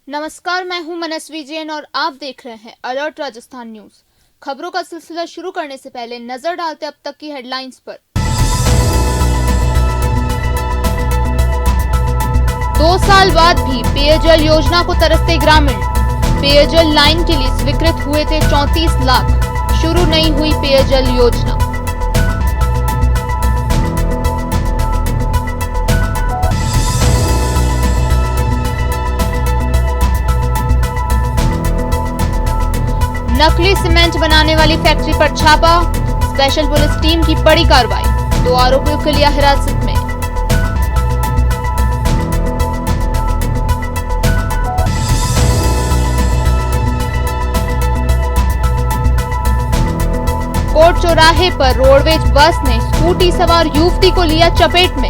नमस्कार, मैं हूं मनस्वी जैन और आप देख रहे हैं अलर्ट राजस्थान न्यूज। खबरों का सिलसिला शुरू करने से पहले नजर डालते अब तक की हेडलाइंस पर। 2 साल बाद भी पेयजल योजना को तरसते ग्रामीण। पेयजल लाइन के लिए स्वीकृत हुए थे 34 लाख। शुरू नहीं हुई पेयजल योजना। नकली सीमेंट बनाने वाली फैक्ट्री पर छापा। स्पेशल पुलिस टीम की बड़ी कार्रवाई। 2 आरोपियों को लिया हिरासत में। कोट चौराहे पर रोडवेज बस ने स्कूटी सवार युवती को लिया चपेट में।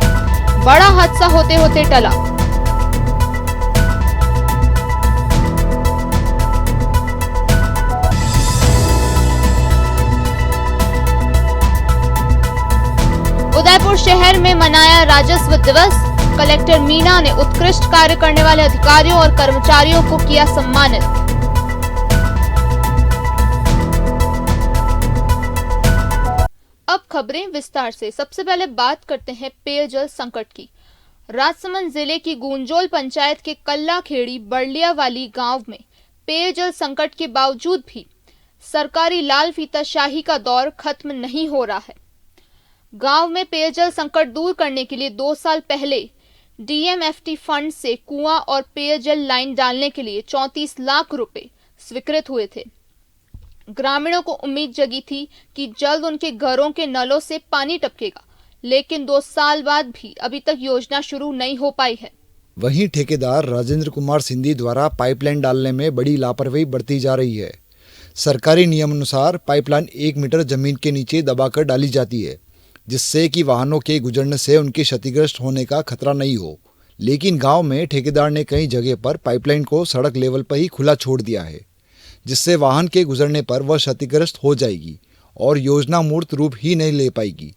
बड़ा हादसा होते होते टला। उदयपुर शहर में मनाया राजस्व दिवस। कलेक्टर मीना ने उत्कृष्ट कार्य करने वाले अधिकारियों और कर्मचारियों को किया सम्मानित। अब खबरें विस्तार से। सबसे पहले बात करते हैं पेयजल संकट की। राजसमंद जिले की गुंजोल पंचायत के कल्लाखेड़ी बड़लिया वाली गांव में पेयजल संकट के बावजूद भी सरकारी लाल फीताशाही का दौर खत्म नहीं हो रहा है। गांव में पेयजल संकट दूर करने के लिए 2 साल पहले डीएमएफटी फंड से कुआं और पेयजल लाइन डालने के लिए 34 लाख रुपए स्वीकृत हुए थे। ग्रामीणों को उम्मीद जगी थी कि जल्द उनके घरों के नलों से पानी टपकेगा, लेकिन 2 साल बाद भी अभी तक योजना शुरू नहीं हो पाई है। वहीं ठेकेदार राजेंद्र कुमार सिंधी द्वारा पाइपलाइन डालने में बड़ी लापरवाही बरती जा रही है। सरकारी नियम अनुसार पाइपलाइन 1 मीटर जमीन के नीचे दबाकर डाली जाती है, जिससे कि वाहनों के गुजरने से उनके क्षतिग्रस्त होने का खतरा नहीं हो। लेकिन गांव में ठेकेदार ने कई जगह पर पाइपलाइन को सड़क लेवल पर ही खुला छोड़ दिया है, जिससे वाहन के गुजरने पर वह क्षतिग्रस्त हो जाएगी और योजना मूर्त रूप ही नहीं ले पाएगी।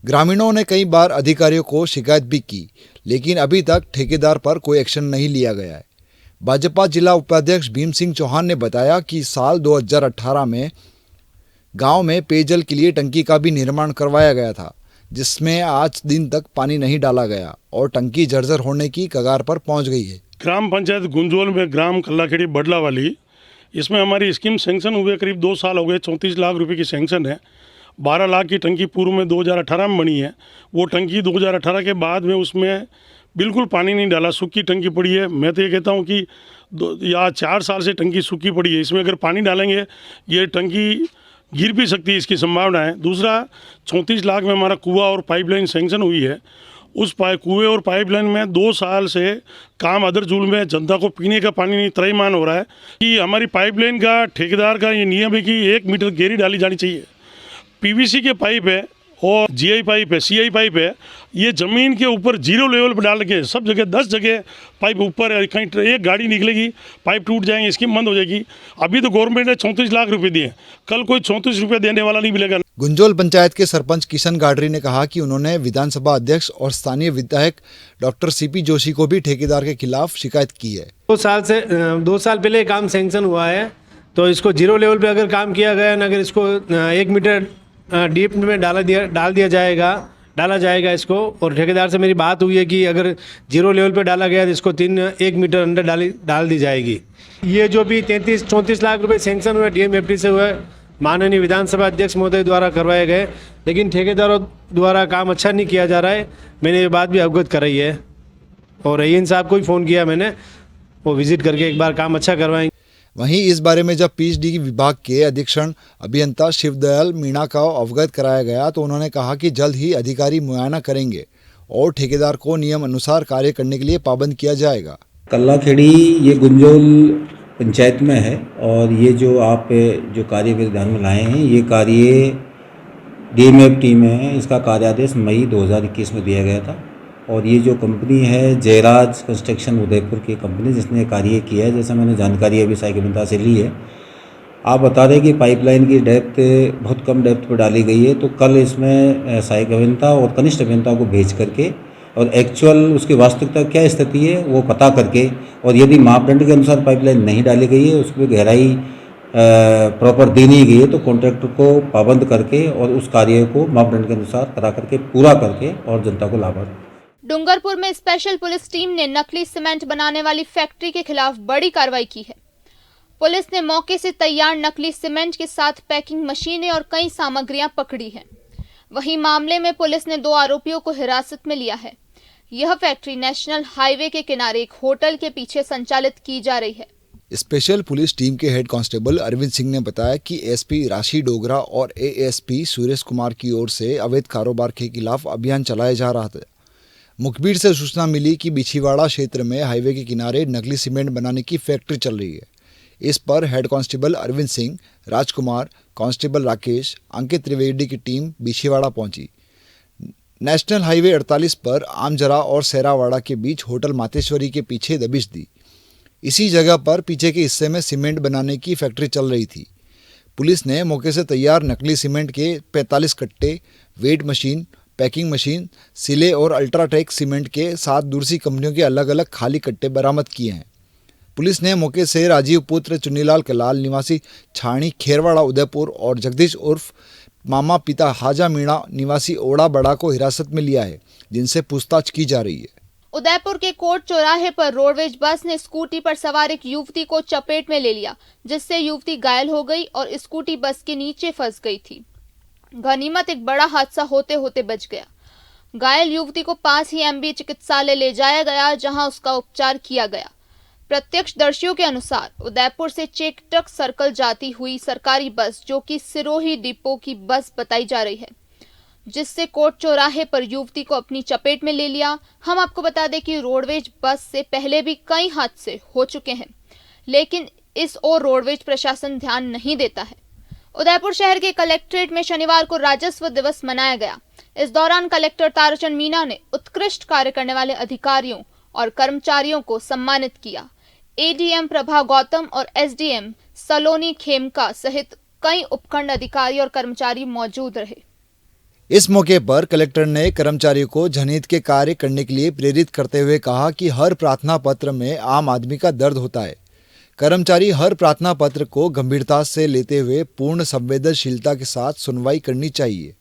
ग्रामीणों ने कई बार अधिकारियों को शिकायत भी की, लेकिन अभी तक ठेकेदार पर कोई एक्शन नहीं लिया गया है। भाजपा जिला उपाध्यक्ष भीम सिंह चौहान ने बताया कि साल 2018 में गांव में पेयजल के लिए टंकी का भी निर्माण करवाया गया था, जिसमें आज दिन तक पानी नहीं डाला गया और टंकी जर्जर होने की कगार पर पहुंच गई है। ग्राम पंचायत गुंजोल में ग्राम कल्लाखेड़ी बडला वाली, इसमें हमारी स्कीम सेंक्शन हुए करीब 2 साल हो गए। 34 लाख रुपए की सेंक्शन है। 12 लाख की टंकी पूर्व में 2018 में बनी है। वो टंकी 2018 के बाद में उसमें बिल्कुल पानी नहीं डाला, सूखी टंकी पड़ी है। मैं तो ये कहता हूँ कि 4 साल से टंकी सूखी पड़ी है। इसमें अगर पानी डालेंगे ये टंकी गिर भी सकती है, इसकी संभावना है। दूसरा, 34 लाख में हमारा कुआं और पाइपलाइन सेंक्शन हुई है। उस कुएं और पाइपलाइन में 2 साल से काम अदर जुल में जनता को पीने का पानी नहीं त्रयमान हो रहा है। कि हमारी पाइपलाइन का ठेकेदार का ये नियम है कि 1 मीटर गहरी डाली जानी चाहिए। पीवीसी के पाइप है और जीआई पाइप है, सीआई पाइप है। ये ज़मीन के ऊपर 0 लेवल पर डाल के सब जगह 10 जगह पाइप ऊपर है। कहीं एक गाड़ी निकलेगी, पाइप टूट जाएंगे, स्कीम बंद हो जाएगी। अभी तो गवर्नमेंट ने 34 लाख रुपए दिए, कल कोई 34 रुपये देने वाला नहीं मिलेगा। गुंजोल पंचायत के सरपंच किशन गाडरी ने कहा कि उन्होंने विधानसभा अध्यक्ष और स्थानीय विधायक डॉक्टर सीपी जोशी को भी ठेकेदार के खिलाफ शिकायत की है। 2 साल पहले काम सैंक्शन हुआ है, तो इसको 0 लेवल पे अगर काम किया गया ना, अगर इसको 1 मीटर डीप में डाला जाएगा इसको। और ठेकेदार से मेरी बात हुई है कि अगर 0 लेवल पे डाला गया तो इसको 1 मीटर अंदर डाल दी जाएगी। ये जो भी 34 लाख रुपए सेंक्शन हुए डीएमएफटी से हुए, माननीय विधानसभा अध्यक्ष महोदय द्वारा करवाए गए, लेकिन ठेकेदारों द्वारा काम अच्छा नहीं किया जा रहा है। मैंने ये बात भी अवगत कराई है और रहीन साहब को भी फ़ोन किया मैंने, वो विजिट करके एक बार काम अच्छा करवाएंगे। वहीं इस बारे में जब पीएचडी विभाग के अधीक्षण अभियंता शिवदयाल मीणा का अवगत कराया गया तो उन्होंने कहा कि जल्द ही अधिकारी मुआयना करेंगे और ठेकेदार को नियम अनुसार कार्य करने के लिए पाबंद किया जाएगा। कल्लाखेड़ी ये गुंजोल पंचायत में है और ये जो आप जो कार्य के ध्यान में लाए हैं, ये कार्य डीएमएफटी में है। इसका कार्यादेश मई 2021 में दिया गया था और ये जो कंपनी है जयराज कंस्ट्रक्शन उदयपुर की कंपनी जिसने कार्य किया है, जैसा मैंने जानकारी अभी साइकिल से ली है। आप बता रहे कि पाइपलाइन की डेप्थ बहुत कम डेप्थ पर डाली गई है, तो कल इसमें सहायक अभियंता और कनिष्ठ अभियंता को भेज करके और एक्चुअल उसकी वास्तविकता क्या स्थिति है वो पता करके, और यदि मापदंड के अनुसार पाइपलाइन नहीं डाली गई है, उसमें गहराई प्रॉपर दी नहीं गई है, तो कॉन्ट्रैक्टर को पाबंद करके और उस कार्य को मापदंड के अनुसार करा करके पूरा करके और जनता को लाभ। डूंगरपुर में स्पेशल पुलिस टीम ने नकली सीमेंट बनाने वाली फैक्ट्री के खिलाफ बड़ी कार्रवाई की है। पुलिस ने मौके से तैयार नकली सीमेंट के साथ पैकिंग मशीनें और कई सामग्रियां पकड़ी हैं। वहीं मामले में पुलिस ने 2 आरोपियों को हिरासत में लिया है। यह फैक्ट्री नेशनल हाईवे के किनारे एक होटल के पीछे संचालित की जा रही है। स्पेशल पुलिस टीम के हेड कांस्टेबल अरविंद सिंह ने बताया कि एसपी राशि डोगरा और एएसपी सुरेश कुमार की ओर से अवैध कारोबार के खिलाफ अभियान चलाया जा रहा था। मुखबिर से सूचना मिली कि बिछीवाड़ा क्षेत्र में हाईवे के किनारे नकली सीमेंट बनाने की फैक्ट्री चल रही है। इस पर हेड कांस्टेबल अरविंद सिंह, राजकुमार, कांस्टेबल राकेश, अंकित त्रिवेदी की टीम बिछीवाड़ा पहुंची। नेशनल हाईवे 48 पर आमजरा और सैरावाड़ा के बीच होटल मातेश्वरी के पीछे दबिश दी। इसी जगह पर पीछे के हिस्से में सीमेंट बनाने की फैक्ट्री चल रही थी। पुलिस ने मौके से तैयार नकली सीमेंट के 45 कट्टे, वेट मशीन, पैकिंग मशीन, सिले और अल्ट्राटेक सीमेंट के 7 दूसरी कंपनियों के अलग अलग खाली कट्टे बरामद किए हैं। पुलिस ने मौके से राजीव पुत्र चुन्नीलाल कलाल निवासी छाणी खेरवाड़ा उदयपुर और जगदीश उर्फ मामा पिता हाजा मीणा निवासी ओड़ा बड़ा को हिरासत में लिया है, जिनसे पूछताछ की जा रही है। उदयपुर के कोट चौराहे पर रोडवेज बस ने स्कूटी पर सवार एक युवती को चपेट में ले लिया, जिससे युवती घायल हो गई और स्कूटी बस के नीचे फंस गई थी। गनीमत एक बड़ा हादसा होते होते बच गया। घायल युवती को पास ही एमबी चिकित्सालय ले जाया गया, जहां उसका उपचार किया गया। प्रत्यक्षदर्शियों के अनुसार उदयपुर से चेकटक सर्कल जाती हुई सरकारी बस, जो कि सिरोही डिपो की बस बताई जा रही है, जिससे कोट चौराहे पर युवती को अपनी चपेट में ले लिया। हम आपको बता दें कि रोडवेज बस से पहले भी कई हादसे हो चुके हैं, लेकिन इस ओर रोडवेज प्रशासन ध्यान नहीं देता है। उदयपुर शहर के कलेक्ट्रेट में शनिवार को राजस्व दिवस मनाया गया। इस दौरान कलेक्टर ताराचंद मीणा ने उत्कृष्ट कार्य करने वाले अधिकारियों और कर्मचारियों को सम्मानित किया। एडीएम प्रभा गौतम और एसडीएम सलोनी खेमका सहित कई उपखंड अधिकारी और कर्मचारी मौजूद रहे। इस मौके पर कलेक्टर ने कर्मचारियों को जनहित के कार्य करने के लिए प्रेरित करते हुए कहा कि हर प्रार्थना पत्र में आम आदमी का दर्द होता है। कर्मचारी हर प्रार्थना पत्र को गंभीरता से लेते हुए पूर्ण संवेदनशीलता के साथ सुनवाई करनी चाहिए।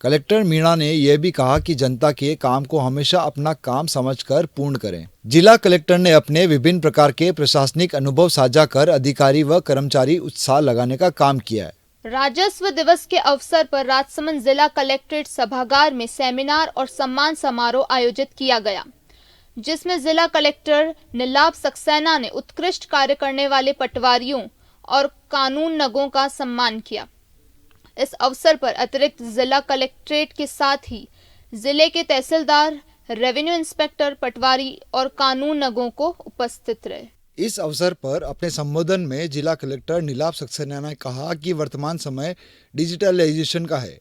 कलेक्टर मीणा ने यह भी कहा कि जनता के काम को हमेशा अपना काम समझकर पूर्ण करें। जिला कलेक्टर ने अपने विभिन्न प्रकार के प्रशासनिक अनुभव साझा कर अधिकारी व कर्मचारी उत्साह लगाने का काम किया है। राजस्व दिवस के अवसर पर राजसमंद जिला कलेक्ट्रेट सभागार में सेमिनार और सम्मान समारोह आयोजित किया गया, जिसमें जिला कलेक्टर नीलाभ सक्सेना ने उत्कृष्ट कार्य करने वाले पटवारियों और कानून नगों का सम्मान किया। इस अवसर पर अतिरिक्त जिला कलेक्ट्रेट के साथ ही जिले के तहसीलदार, रेवेन्यू इंस्पेक्टर, पटवारी और कानून नगों को उपस्थित रहे। इस अवसर पर अपने संबोधन में जिला कलेक्टर नीलाभ सक्सेना ने कहा कि वर्तमान समय डिजिटलाइजेशन का है।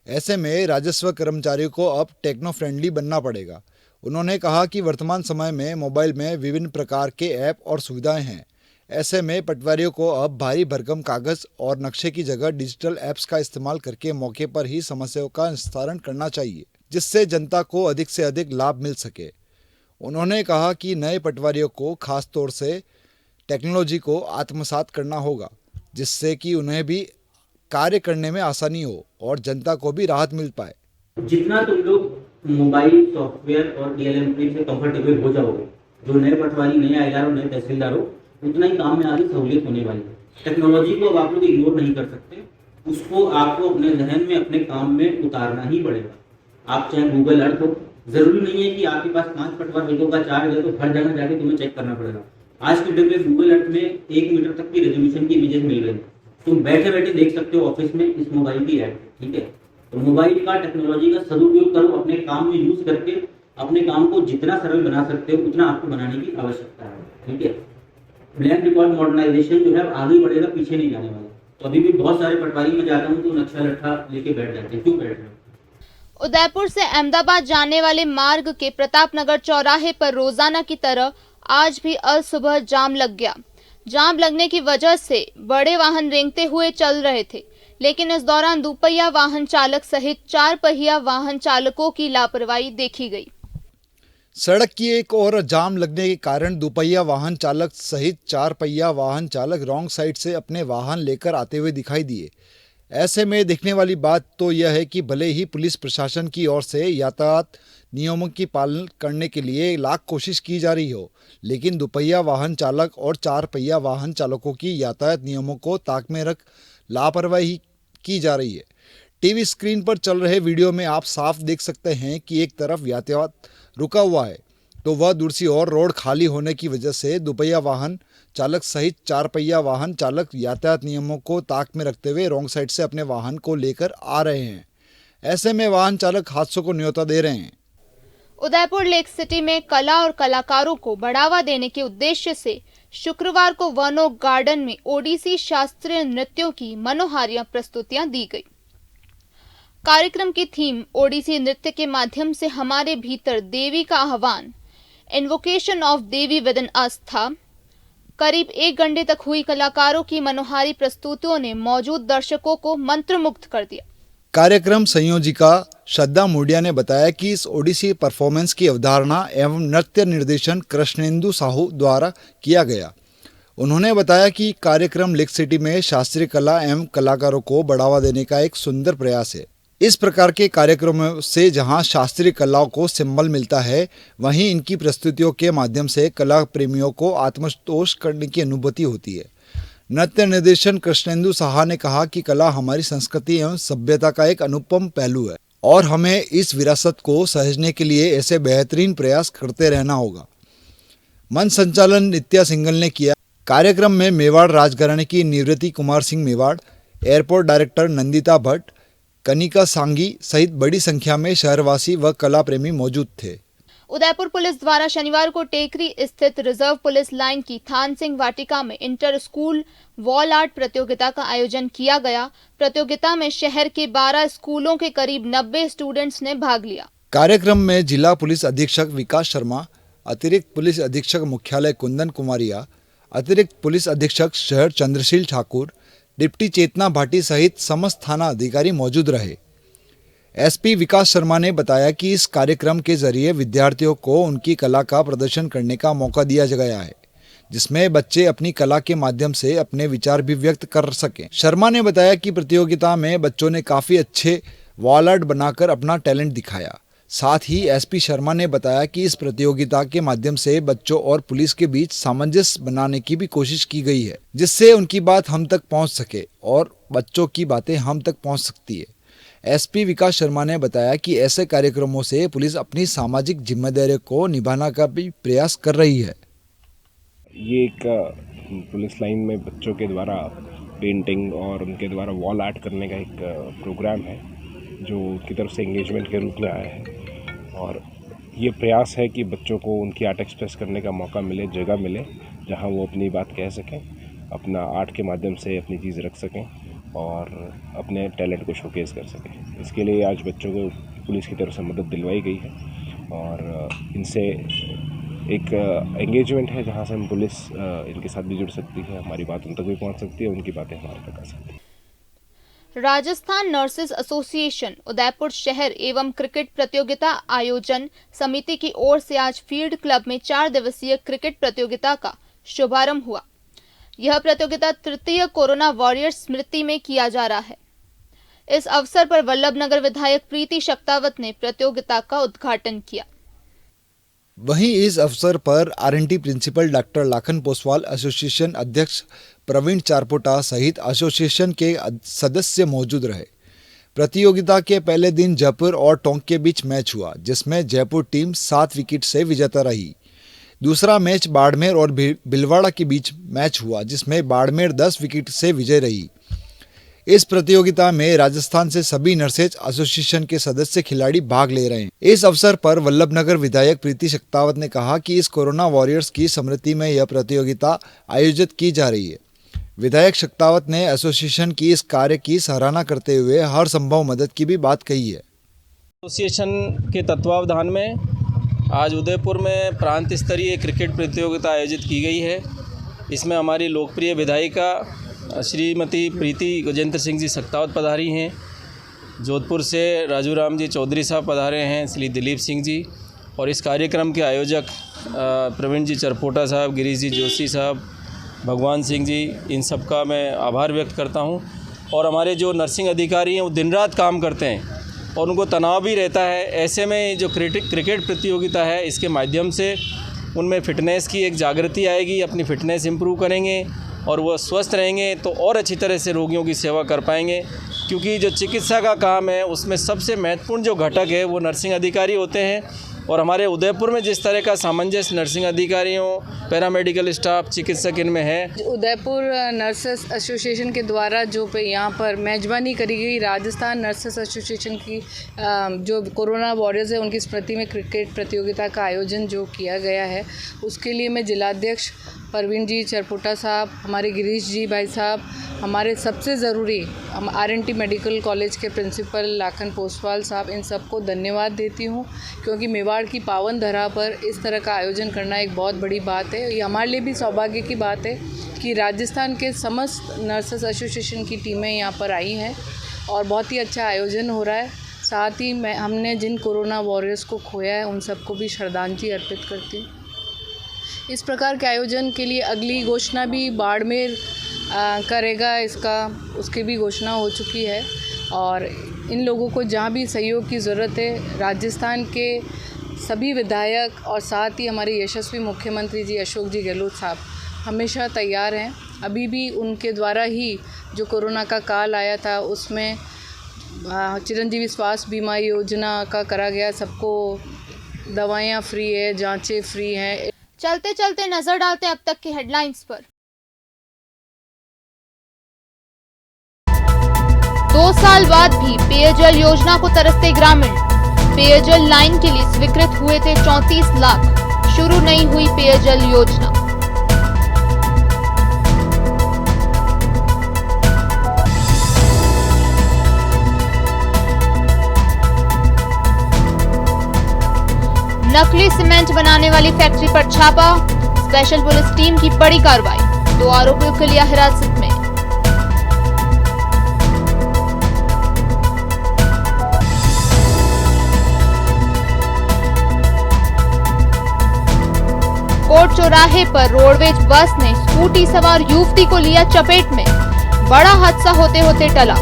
ऐसे में राजस्व कर्मचारियों को अब टेक्नो फ्रेंडली बनना पड़ेगा। उन्होंने कहा कि वर्तमान समय में मोबाइल में विभिन्न प्रकार के ऐप और सुविधाएं हैं। ऐसे में पटवारियों को अब भारी भरकम कागज और नक्शे की जगह डिजिटल ऐप्स का इस्तेमाल करके मौके पर ही समस्याओं का निस्तारण करना चाहिए, जिससे जनता को अधिक से अधिक लाभ मिल सके। उन्होंने कहा कि नए पटवारियों को खास तौर से टेक्नोलॉजी को आत्मसात करना होगा, जिससे कि उन्हें भी कार्य करने में आसानी हो और जनता को भी राहत मिल पाए। जितना तुम लोग मोबाइल सॉफ्टवेयर और डीएलएम से कंफर्टेबल हो जाओगे, जो नए पटवारी, नए आईआर और नए तहसीलदार हो, उतना ही काम में आगे सहूलियत होने वाली है। टेक्नोलॉजी को अब आप लोग इग्नोर नहीं कर सकते, उसको आपको अपने जहन में, अपने काम में उतारना ही पड़ेगा। आप चाहे गूगल अर्थ हो, जरूरी नहीं है कि आपके पास 5 पटवारियों का चार्ज है तो हर जगह जाके तुम्हें चेक करना पड़ेगा। आज के डेट में गूगल अर्थ में 1 मीटर तक की रेजोल्यूशन की इमेजेस मिल रही है। तुम बैठे बैठे देख सकते हो ऑफिस में इस मोबाइल की ऐप, ठीक है। तो मोबाइल का, टेक्नोलॉजी का सदुपयोग करो, अपने काम में यूज करके अपने काम को जितना सरल बना सकते हो उतना आपको बनाने की आवश्यकता है, ठीक है। ब्लैंक रिकॉर्ड मॉडर्नाइजेशन जो है आगे बढ़ेगा, पीछे नहीं जाने वाला। तो अभी भी बहुत सारे पटवारी में जाता हूँ तो नक्शा लट्ठा लेके बैठ जाते हैं। क्यों बैठ रहे हैं? उदयपुर से अहमदाबाद जाने वाले मार्ग के प्रतापनगर चौराहे पर रोजाना की तरह आज भी अलसुबह जाम लग गया। जाम लगने की वजह से बड़े वाहन रेंगते हुए चल रहे थे, लेकिन इस दौरान दुपहिया वाहन चालक सहित 4 पहिया वाहन चालकों की लापरवाही देखी गई। सड़क की एक ओर जाम लगने के कारण दुपहिया वाहन चालक सहित 4 पहिया वाहन चालक रॉन्ग साइड से अपने वाहन लेकर आते हुए दिखाई दिए। ऐसे में देखने वाली बात तो यह है कि भले ही पुलिस प्रशासन की ओर से यातायात नियमों की पालन करने के लिए लाख कोशिश की जा रही हो, लेकिन दुपहिया वाहन चालक और 4 पहिया वाहन चालकों की यातायात नियमों को ताक में रख लापरवाही की जा रही है। टीवी स्क्रीन पर चल रहे वीडियो में आप साफ देख सकते हैं कि एक तरफ यातायात रुका हुआ है तो वह दूसरी ओर रोड खाली होने की वजह से दुपहिया वाहन चालक सहित 4 पहिया वाहन चालक यातायात नियमों को ताक में रखते हुए रॉन्ग साइड से अपने वाहन को लेकर आ रहे हैं। ऐसे में वाहन चालक हादसों को न्योता दे रहे हैं। उदयपुर लेक सिटी में कला और कलाकारों को बढ़ावा देने के उद्देश्य से शुक्रवार को वनो गार्डन में ओडिसी शास्त्रीय नृत्यों की मनोहारियां प्रस्तुतियां दी गई। कार्यक्रम की थीम ओडिसी नृत्य के माध्यम से हमारे भीतर देवी का आह्वान, invocation of Devi within us था। करीब 1 घंटे तक हुई कलाकारों की मनोहारी प्रस्तुतियों ने मौजूद दर्शकों को मंत्रमुग्ध कर दिया। कार्यक्रम संयोजिका श्रद्धा मुंडिया ने बताया कि इस ओडिसी परफॉर्मेंस की अवधारणा एवं नृत्य निर्देशन कृष्णेंदु साहू द्वारा किया गया। उन्होंने बताया कि कार्यक्रम लेक सिटी में शास्त्रीय कला एवं कलाकारों को बढ़ावा देने का एक सुंदर प्रयास है। इस प्रकार के कार्यक्रमों से जहां शास्त्रीय कलाओं को सिंबल मिलता है, वहीं इनकी प्रस्तुतियों के माध्यम से कला प्रेमियों को आत्मसंतोष करने की अनुभूति होती है। नृत्य निर्देशन कृष्णेंदु साहा ने कहा कि कला हमारी संस्कृति एवं सभ्यता का एक अनुपम पहलू है और हमें इस विरासत को सहेजने के लिए ऐसे बेहतरीन प्रयास करते रहना होगा। मंच संचालन नित्या सिंगल ने किया। कार्यक्रम में मेवाड़ राजघराने की निवृत्ति कुमार सिंह मेवाड़, एयरपोर्ट डायरेक्टर नंदिता भट्ट, कनिका सांगी सहित बड़ी संख्या में शहरवासी व कला प्रेमी मौजूद थे। उदयपुर पुलिस द्वारा शनिवार को टेकरी स्थित रिजर्व पुलिस लाइन की थान सिंह वाटिका में इंटर स्कूल वॉल आर्ट प्रतियोगिता का आयोजन किया गया। प्रतियोगिता में शहर के 12 स्कूलों के करीब 90 स्टूडेंट्स ने भाग लिया। कार्यक्रम में जिला पुलिस अधीक्षक विकास शर्मा, अतिरिक्त पुलिस अधीक्षक मुख्यालय कुंदन कुमारिया, अतिरिक्त पुलिस अधीक्षक शहर चंद्रशील ठाकुर, डिप्टी चेतना भाटी सहित समस्त थाना अधिकारी मौजूद रहे। एसपी विकास शर्मा ने बताया कि इस कार्यक्रम के जरिए विद्यार्थियों को उनकी कला का प्रदर्शन करने का मौका दिया गया है, जिसमें बच्चे अपनी कला के माध्यम से अपने विचार भी व्यक्त कर सकें। शर्मा ने बताया कि प्रतियोगिता में बच्चों ने काफ़ी अच्छे वॉल आर्ट बनाकर अपना टैलेंट दिखाया। साथ ही एसपी शर्मा ने बताया कि इस प्रतियोगिता के माध्यम से बच्चों और पुलिस के बीच सामंजस्य बनाने की भी कोशिश की गई है, जिससे उनकी बात हम तक पहुंच सके और बच्चों की बातें हम तक पहुंच सकती है। एसपी विकास शर्मा ने बताया कि ऐसे कार्यक्रमों से पुलिस अपनी सामाजिक जिम्मेदारी को निभाने का भी प्रयास कर रही है। ये एक पुलिस लाइन में बच्चों के द्वारा पेंटिंग और उनके द्वारा वॉल आर्ट करने का एक प्रोग्राम है जो उनकी तरफ से एंगेजमेंट के रूप में आया है। और ये प्रयास है कि बच्चों को उनकी आर्ट एक्सप्रेस करने का मौका मिले, जगह मिले जहां वो अपनी बात कह सकें, अपना आर्ट के माध्यम से अपनी चीज़ रख सकें और अपने टैलेंट को शोकेस कर सकें। इसके लिए आज बच्चों को पुलिस की तरफ से मदद दिलवाई गई है और इनसे एक एंगेजमेंट है जहां से हम पुलिस इनके साथ भी जुड़ सकती है, हमारी बात उन तक भी पहुंच सकती है, उनकी बातें हमारे तक आ सकती है। राजस्थान नर्सेज एसोसिएशन उदयपुर शहर एवं क्रिकेट प्रतियोगिता आयोजन समिति की ओर से आज फील्ड क्लब में 4 दिवसीय क्रिकेट प्रतियोगिता का शुभारंभ हुआ। यह प्रतियोगिता तृतीय कोरोना वॉरियर्स स्मृति में किया जा रहा है। इस अवसर पर वल्लभनगर विधायक प्रीति शक्तावत ने प्रतियोगिता का उद्घाटन किया। वहीं इस अवसर पर RNT principal doctor Lakhan Poswal, association अध्यक्ष प्रवीण चारपोटा सहित एसोसिएशन के सदस्य मौजूद रहे। प्रतियोगिता के पहले दिन जयपुर और टोंक के बीच मैच हुआ, जिसमें जयपुर टीम 7 विकेट से विजेता रही। दूसरा मैच बाड़मेर और भीलवाड़ा के बीच मैच हुआ, जिसमें बाड़मेर 10 विकेट से विजय रही। इस प्रतियोगिता में राजस्थान से सभी नर्सेज एसोसिएशन के सदस्य खिलाड़ी भाग ले रहे हैं। इस अवसर पर वल्लभनगर विधायक प्रीति शक्तावत ने कहा कि इस कोरोना वॉरियर्स की स्मृति में यह प्रतियोगिता आयोजित की जा रही है। विधायक शक्तावत ने एसोसिएशन की इस कार्य की सराहना करते हुए हर संभव मदद की भी बात कही है। एसोसिएशन के तत्वावधान में आज उदयपुर में प्रांत स्तरीय क्रिकेट प्रतियोगिता आयोजित की गई है। इसमें हमारी लोकप्रिय विधायिका श्रीमती प्रीति गजेंद्र सिंह जी सक्तावत पधारी हैं। जोधपुर से राजू राम जी चौधरी साहब पधारे हैं, श्री दिलीप सिंह जी, और इस कार्यक्रम के आयोजक प्रवीण जी चरपोटा साहब, गिरीश जी जोशी साहब, भगवान सिंह जी, इन सब का मैं आभार व्यक्त करता हूं। और हमारे जो नर्सिंग अधिकारी हैं वो दिन रात काम करते हैं और उनको तनाव भी रहता है। ऐसे में जो क्रिकेट प्रतियोगिता है इसके माध्यम से उनमें फ़िटनेस की एक जागृति आएगी, अपनी फ़िटनेस इम्प्रूव करेंगे और वो स्वस्थ रहेंगे तो और अच्छी तरह से रोगियों की सेवा कर पाएंगे। क्योंकि जो चिकित्सा का काम है उसमें सबसे महत्वपूर्ण जो घटक है वो नर्सिंग अधिकारी होते हैं। और हमारे उदयपुर में जिस तरह का सामंजस्य नर्सिंग अधिकारियों, पैरामेडिकल स्टाफ, चिकित्सक इनमें है। उदयपुर नर्सेस एसोसिएशन के द्वारा जो यहाँ पर मेजबानी करी गई राजस्थान नर्सेस एसोसिएशन की जो कोरोना वॉरियर्स है उनकी स्मृति में क्रिकेट प्रतियोगिता का आयोजन जो किया गया है, उसके लिए मैं जिलाध्यक्ष प्रवीण जी चरपोटा साहब, हमारे गिरीश जी भाई साहब, हमारे सबसे ज़रूरी हम RNT मेडिकल कॉलेज के प्रिंसिपल लाखन पोसवाल साहब, इन सबको धन्यवाद देती हूँ। क्योंकि मेवाड़ की पावन धरा पर इस तरह का आयोजन करना एक बहुत बड़ी बात है। ये हमारे लिए भी सौभाग्य की बात है कि राजस्थान के समस्त नर्सेस एसोसिएशन की टीमें यहाँ पर आई हैं और बहुत ही अच्छा आयोजन हो रहा है। साथ ही हमने जिन कोरोना वॉरियर्स को खोया है उन सबको भी श्रद्धांजलि अर्पित करती हूँ। इस प्रकार के आयोजन के लिए अगली घोषणा भी बाड़मेर करेगा, उसकी भी घोषणा हो चुकी है। और इन लोगों को जहाँ भी सहयोग की ज़रूरत है, राजस्थान के सभी विधायक और साथ ही हमारे यशस्वी मुख्यमंत्री जी अशोक जी गहलोत साहब हमेशा तैयार हैं। अभी भी उनके द्वारा ही जो कोरोना का काल आया था उसमें चिरंजीवी स्वास्थ्य बीमा योजना का करा गया, सबको दवाइयाँ फ्री है, जाँचें फ्री हैं। चलते चलते नजर डालते हैं अब तक की हेडलाइंस पर। 2 साल बाद भी पेयजल योजना को तरसते ग्रामीण। पेयजल लाइन के लिए स्वीकृत हुए थे 34 लाख, शुरू नहीं हुई पेयजल योजना। नकली सीमेंट बनाने वाली फैक्ट्री पर छापा, स्पेशल पुलिस टीम की बड़ी कार्रवाई, 2 आरोपियों को लिया हिरासत में। कोट चौराहे पर रोडवेज बस ने स्कूटी सवार युवती को लिया चपेट में, बड़ा हादसा होते होते टला।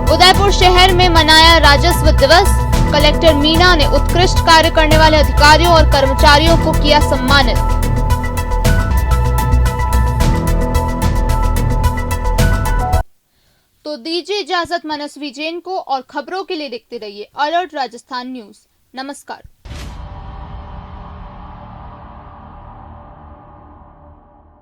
उदयपुर शहर में मनाया राजस्व दिवस, कलेक्टर मीना ने उत्कृष्ट कार्य करने वाले अधिकारियों और कर्मचारियों को किया सम्मानित। तो दीजिए इजाजत मनस्वी जैन को, और खबरों के लिए देखते रहिए अलर्ट राजस्थान न्यूज। नमस्कार।